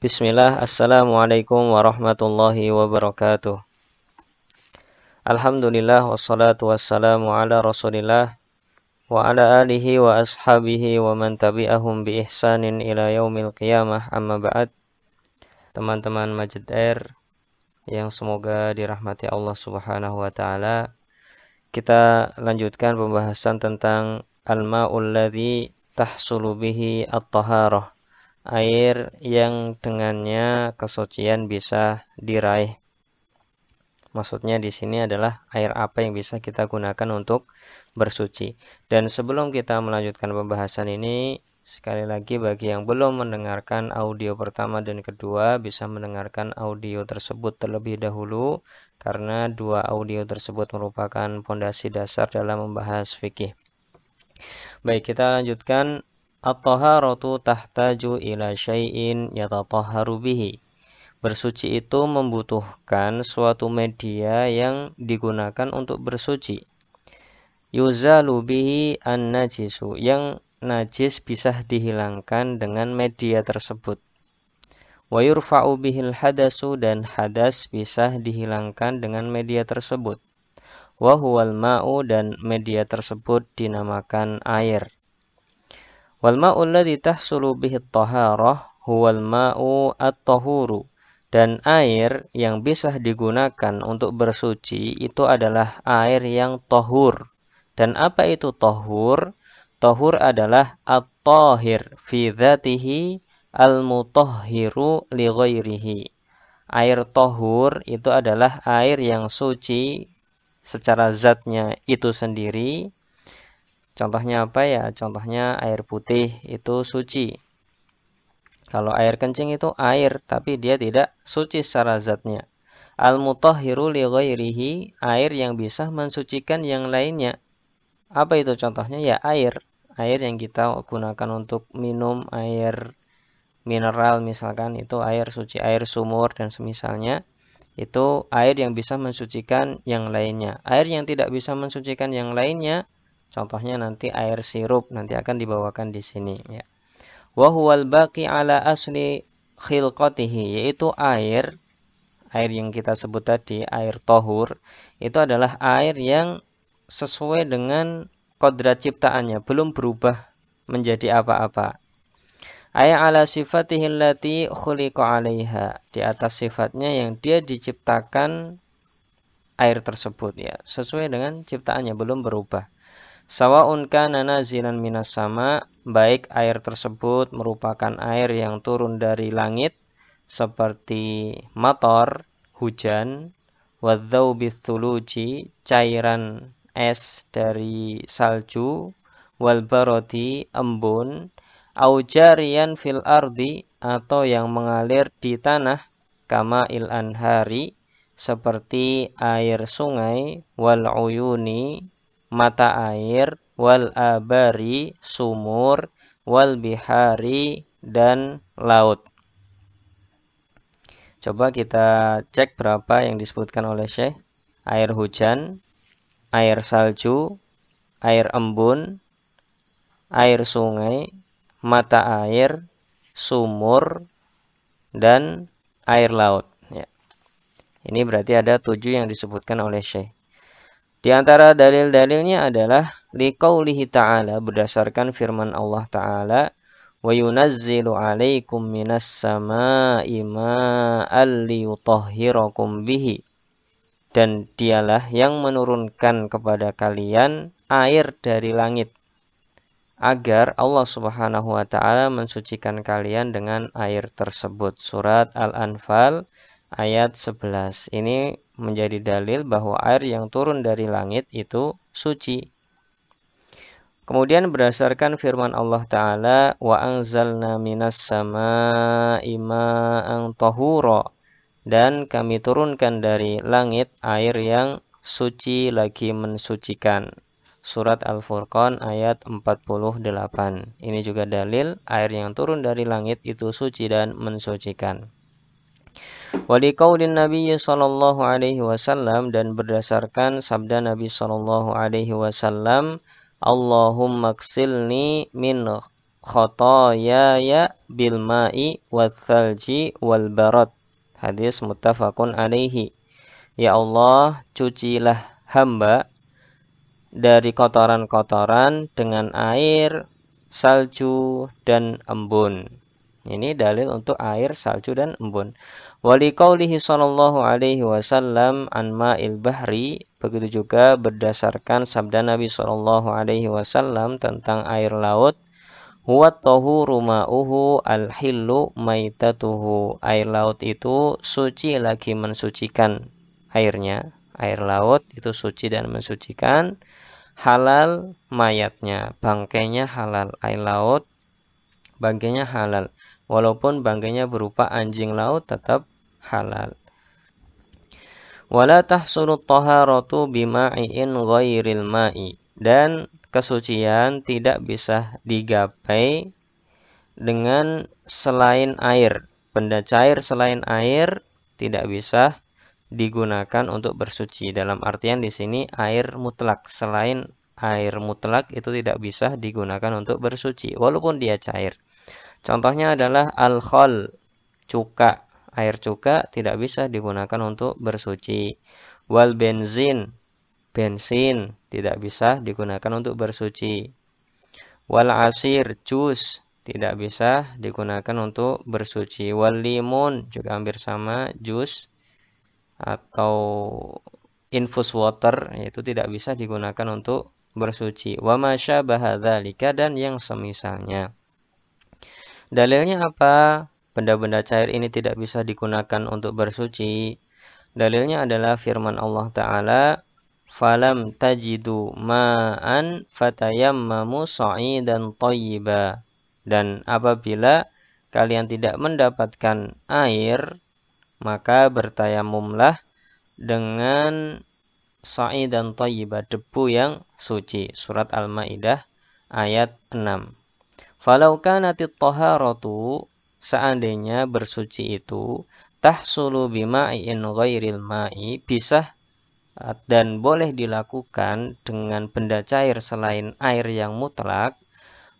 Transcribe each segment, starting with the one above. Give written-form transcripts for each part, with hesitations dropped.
Bismillah, Assalamualaikum warahmatullahi wabarakatuh. Alhamdulillah, wassalatu wassalamu ala rasulillah wa ala alihi wa ashabihi wa man tabi'ahum bi ihsanin ila yaumil qiyamah, amma ba'd. Teman-teman Majid Air yang semoga dirahmati Allah subhanahu wa ta'ala, kita lanjutkan pembahasan tentang al-ma'ul ladzi tahsulu bihi at-taharah, air yang dengannya kesucian bisa diraih. Maksudnya di sini adalah air apa yang bisa kita gunakan untuk bersuci. Dan sebelum kita melanjutkan pembahasan ini, sekali lagi bagi yang belum mendengarkan audio pertama dan kedua, bisa mendengarkan audio tersebut terlebih dahulu, karena dua audio tersebut merupakan pondasi dasar dalam membahas fikih. Baik, kita lanjutkan. At-taharatu tahtaju ila syai'in yatatahharu bihi. Bersuci itu membutuhkan suatu media yang digunakan untuk bersuci. Yuzalu bihi an-najisu, yang najis bisa dihilangkan dengan media tersebut. Wa yurfa'u bihil hadasu, dan hadas bisa dihilangkan dengan media tersebut. Wa huwal ma'u, dan media tersebut dinamakan air. Wal ma'u alladzi tahsulu bihi at-taharah huwal ma'u at-tahuru, dan air yang bisa digunakan untuk bersuci itu adalah air yang tahur. Dan apa itu tahur? Tahur adalah at-tahir fi dzatihi al-mutahhiru li ghairihi. Air tahur itu adalah air yang suci secara zatnya itu sendiri. Contohnya apa ya? Contohnya air putih itu suci. Kalau air kencing itu air, tapi dia tidak suci secara zatnya. Al-mutahhiru li ghairihi, air yang bisa mensucikan yang lainnya. Apa itu contohnya? Ya air. Air yang kita gunakan untuk minum, air mineral misalkan, itu air suci, air sumur dan semisalnya. Itu air yang bisa mensucikan yang lainnya. Air yang tidak bisa mensucikan yang lainnya, contohnya nanti air sirup, nanti akan dibawakan di sini ya. Wa huwal baqi ala asli khilqatihi, yaitu air yang kita sebut tadi, air tahur, itu adalah air yang sesuai dengan kodrat ciptaannya, belum berubah menjadi apa-apa. Ay ala sifatihi allati khuliqa 'alaiha, di atas sifatnya yang dia diciptakan air tersebut ya, sesuai dengan ciptaannya, belum berubah. Sawa'un kana nazilan minas sama, baik air tersebut merupakan air yang turun dari langit seperti mator, hujan, wadzawbith thuluji, cairan es dari salju, wal barodi, embun, au jariyan fil ardi, atau yang mengalir di tanah, kama il anhari, seperti air sungai, wal uyuni, mata air, wal abari, sumur, wal bihari, dan laut. Coba kita cek berapa yang disebutkan oleh Syekh. Air hujan, air salju, air embun, air sungai, mata air, sumur, dan air laut ya. Ini berarti ada 7 yang disebutkan oleh Syekh. Di antara dalil-dalilnya adalah liqaulihi ta'ala, berdasarkan firman Allah Ta'ala, wa yunazzilu 'alaikum minas samaa'i ma'an liyutahhirakum bihi, dan dialah yang menurunkan kepada kalian air dari langit agar Allah Subhanahu wa ta'ala mensucikan kalian dengan air tersebut. Surat Al-Anfal ayat 11. Ini menjadi dalil bahwa air yang turun dari langit itu suci. Kemudian berdasarkan firman Allah Ta'ala, wa anzalna minas samaa'i ma'an tahura, dan kami turunkan dari langit air yang suci lagi mensucikan. Surat Al-Furqan ayat 48. Ini juga dalil air yang turun dari langit itu suci dan mensucikan. Waliqaulin Nabi sallallahu alaihi wasallam, dan berdasarkan sabda Nabi sallallahu alaihi wasallam, Allahumma ksilni min khotoyaya bil ma'i wath-thalji wal barad. Hadis muttafaqun alaihi. Ya Allah, cucilah hamba dari kotoran-kotoran dengan air, salju, dan embun. Ini dalil untuk air, salju, dan embun. Wali qaulihi sallallahu alaihi wasallam an ma'il bahri. Begitu juga berdasarkan sabda Nabi sallallahu alaihi wasallam tentang air laut. Huwa tahuru ma'uhu al-hillu maitatuhu. Air laut itu suci lagi mensucikan airnya. Air laut itu suci dan mensucikan. Halal mayatnya, bangkainya halal. Air laut bangkainya halal. Walaupun bangkainya berupa anjing laut tetap halal. Wala tahsulu taharatu bima'in ghairil ma'i. Dan kesucian tidak bisa digapai dengan selain air. Benda cair selain air tidak bisa digunakan untuk bersuci. Dalam artian di sini air mutlak. Selain air mutlak itu tidak bisa digunakan untuk bersuci walaupun dia cair. Contohnya adalah al-khol, cuka. Air cuka tidak bisa digunakan untuk bersuci. Wal bensin, bensin tidak bisa digunakan untuk bersuci. Wal asir, jus tidak bisa digunakan untuk bersuci. Wal limun juga hampir sama, jus atau infus water itu tidak bisa digunakan untuk bersuci. Wa masyabaha dzalika, dan yang semisalnya. Dalilnya apa? Benda-benda cair ini tidak bisa digunakan untuk bersuci. Dalilnya adalah firman Allah Ta'ala, falam tajidu ma'an fatayammamu sa'idan thayyiba. Dan apabila kalian tidak mendapatkan air, maka bertayamumlah dengan sa'idan thayyiba, debu yang suci. Surat Al-Maidah ayat 6. Falau kanatit taharatu, seandainya bersuci itu tahsulu bima'in ghairil ma'i, bisa dan boleh dilakukan dengan benda cair selain air yang mutlak,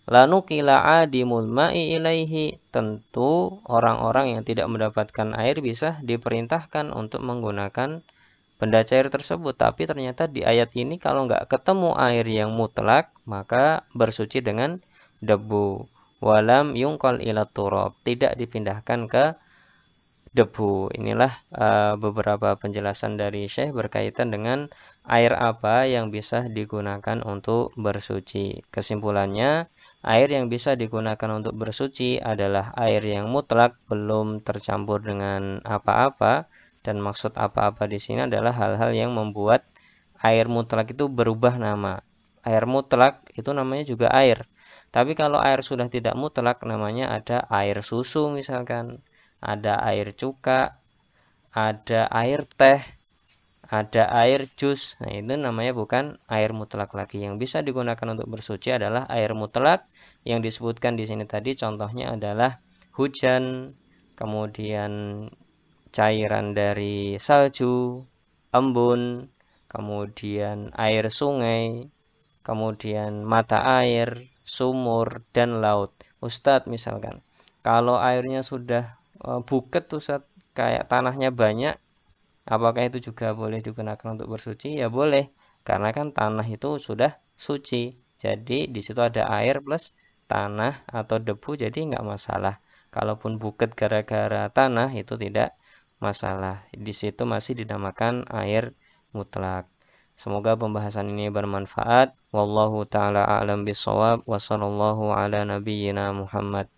lanukila adimul ma'i ilaihi, tentu orang-orang yang tidak mendapatkan air bisa diperintahkan untuk menggunakan benda cair tersebut. Tapi ternyata di ayat ini kalau nggak ketemu air yang mutlak, maka bersuci dengan debu. Walam yungkol ila turab, tidak dipindahkan ke debu. Inilah beberapa penjelasan dari Syekh berkaitan dengan air apa yang bisa digunakan untuk bersuci. Kesimpulannya, air yang bisa digunakan untuk bersuci adalah air yang mutlak, belum tercampur dengan apa-apa. Dan maksud apa-apa di sini adalah hal-hal yang membuat air mutlak itu berubah nama. Air mutlak itu namanya juga air. Tapi kalau air sudah tidak mutlak, namanya ada air susu misalkan, ada air cuka, ada air teh, ada air jus. Nah, itu namanya bukan air mutlak lagi. Yang bisa digunakan untuk bersuci adalah air mutlak yang disebutkan di sini tadi. Contohnya adalah hujan, kemudian cairan dari salju, embun, kemudian air sungai, kemudian mata air, sumur, dan laut. Ustadz misalkan, kalau airnya sudah buket Ustadz, kayak tanahnya banyak, apakah itu juga boleh digunakan untuk bersuci? Ya boleh, karena kan tanah itu sudah suci. Jadi di situ ada air plus tanah atau debu, jadi nggak masalah. Kalaupun buket gara-gara tanah itu tidak masalah. Di situ masih dinamakan air mutlak. Semoga pembahasan ini bermanfaat. Wallahu ta'ala a'lam bishawab. Wa sallallahu ala nabiyyina Muhammad.